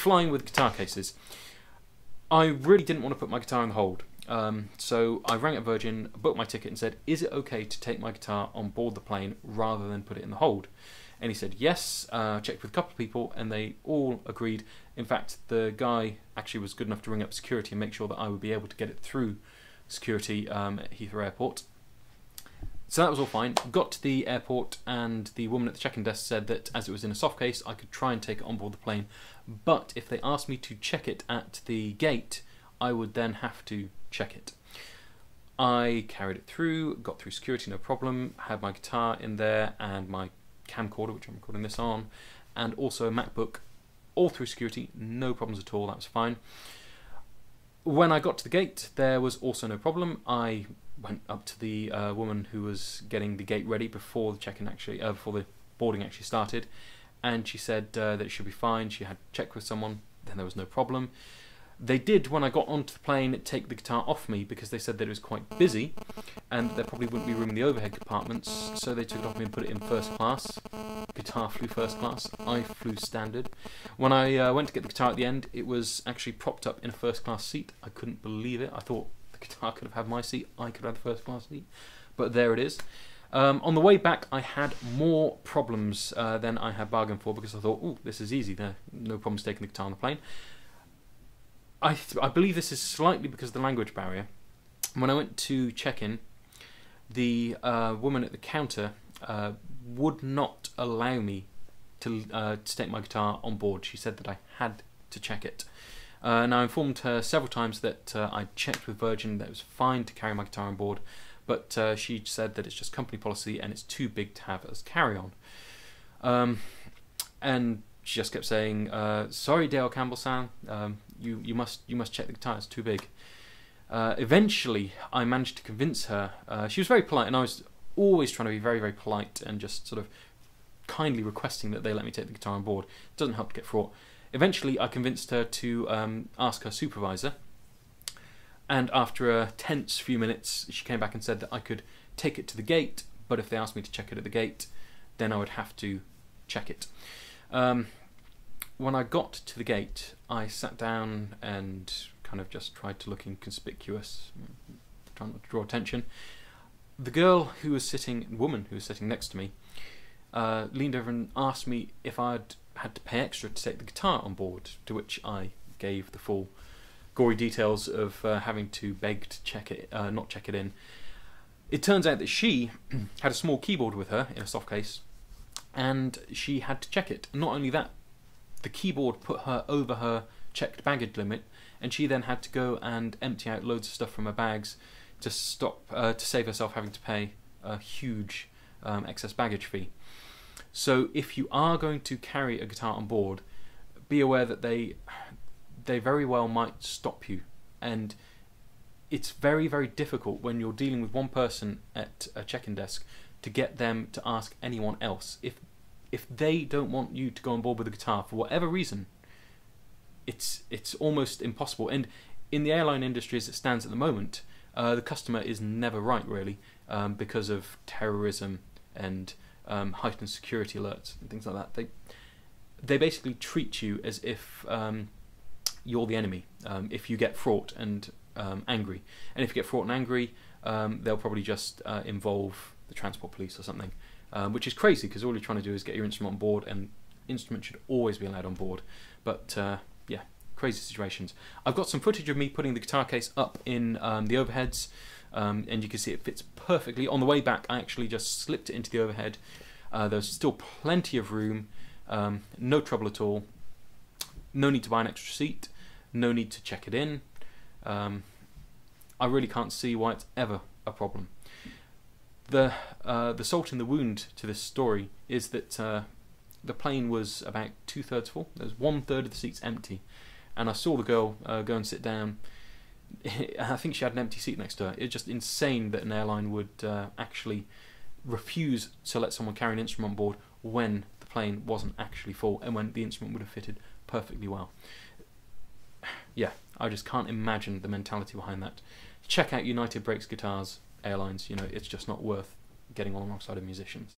flying with guitar cases. I really didn't want to put my guitar on the hold. So I rang up Virgin, booked my ticket and said, is it okay to take my guitar on board the plane rather than put it in the hold? And he said yes. Checked with a couple of people and they all agreed. In fact, the guy actually was good enough to ring up security and make sure that I would be able to get it through security at Heathrow Airport. So that was all fine. Got to the airport and the woman at the check-in desk said that as it was in a soft case, I could try and take it on board the plane. But if they asked me to check it at the gate, I would then have to check it. I carried it through, got through security, no problem, had my guitar in there and my camcorder, which I'm recording this on, and also a MacBook, all through security, no problems at all, that was fine. When I got to the gate, there was also no problem. I went up to the woman who was getting the gate ready before the check-in actually, before the boarding actually started, and she said that it should be fine. She had checked with someone, then there was no problem. They did, when I got onto the plane, take the guitar off me because they said that it was quite busy and there probably wouldn't be room in the overhead compartments, so they took it off me and put it in first class. Guitar flew first class, I flew standard. When I went to get the guitar at the end, it was actually propped up in a first class seat. I couldn't believe it. I thought the guitar could have had my seat, I could have the first class seat, but there it is. On the way back, I had more problems than I had bargained for because I thought, oh, this is easy, there, no problems taking the guitar on the plane. I believe this is slightly because of the language barrier. When I went to check-in, the woman at the counter would not allow me to take my guitar on board. She said that I had to check it. Now I informed her several times that I checked with Virgin that it was fine to carry my guitar on board, but she said that it's just company policy and it's too big to have as carry-on. And she just kept saying, "Sorry, Dale Campbell-san, you must check the guitar. It's too big." Eventually, I managed to convince her. She was very polite, and I was always trying to be very, very polite and just sort of kindly requesting that they let me take the guitar on board. It doesn't help to get fraught. Eventually, I convinced her to ask her supervisor, and after a tense few minutes, she came back and said that I could take it to the gate, but if they asked me to check it at the gate, then I would have to check it. When I got to the gate, I sat down and kind of just tried to look inconspicuous, trying not to draw attention. The woman who was sitting next to me, leaned over and asked me if I'd had to pay extra to take the guitar on board, to which I gave the full gory details of having to beg to check it, not check it in. It turns out that she had a small keyboard with her in a soft case, and she had to check it. Not only that, the keyboard put her over her checked baggage limit, and she then had to go and empty out loads of stuff from her bags to save herself having to pay a huge excess baggage fee. So if you are going to carry a guitar on board, be aware that they very well might stop you, and it's very, very difficult when you're dealing with one person at a check-in desk to get them to ask anyone else. If they don't want you to go on board with a guitar for whatever reason, it's almost impossible. And in the airline industry as it stands at the moment, the customer is never right, really, because of terrorism and heightened security alerts and things like that. They basically treat you as if you're the enemy if you get fraught and angry. And if you get fraught and angry, they'll probably just involve the transport police or something, which is crazy because all you're trying to do is get your instrument on board, and instruments should always be allowed on board. But yeah, crazy situations. I've got some footage of me putting the guitar case up in the overheads, and you can see it fits perfectly. On the way back, I actually just slipped it into the overhead. There's still plenty of room, no trouble at all. No need to buy an extra seat, no need to check it in. I really can't see why it's ever a problem. The salt in the wound to this story is that the plane was about 2/3 full. There was 1/3 of the seats empty, and I saw the girl go and sit down. I think she had an empty seat next to her. It's just insane that an airline would actually refuse to let someone carry an instrument on board when the plane wasn't actually full and when the instrument would have fitted perfectly well. Yeah, I just can't imagine the mentality behind that. Check out United Breaks Guitars Airlines. You know, it's just not worth getting alongside of musicians.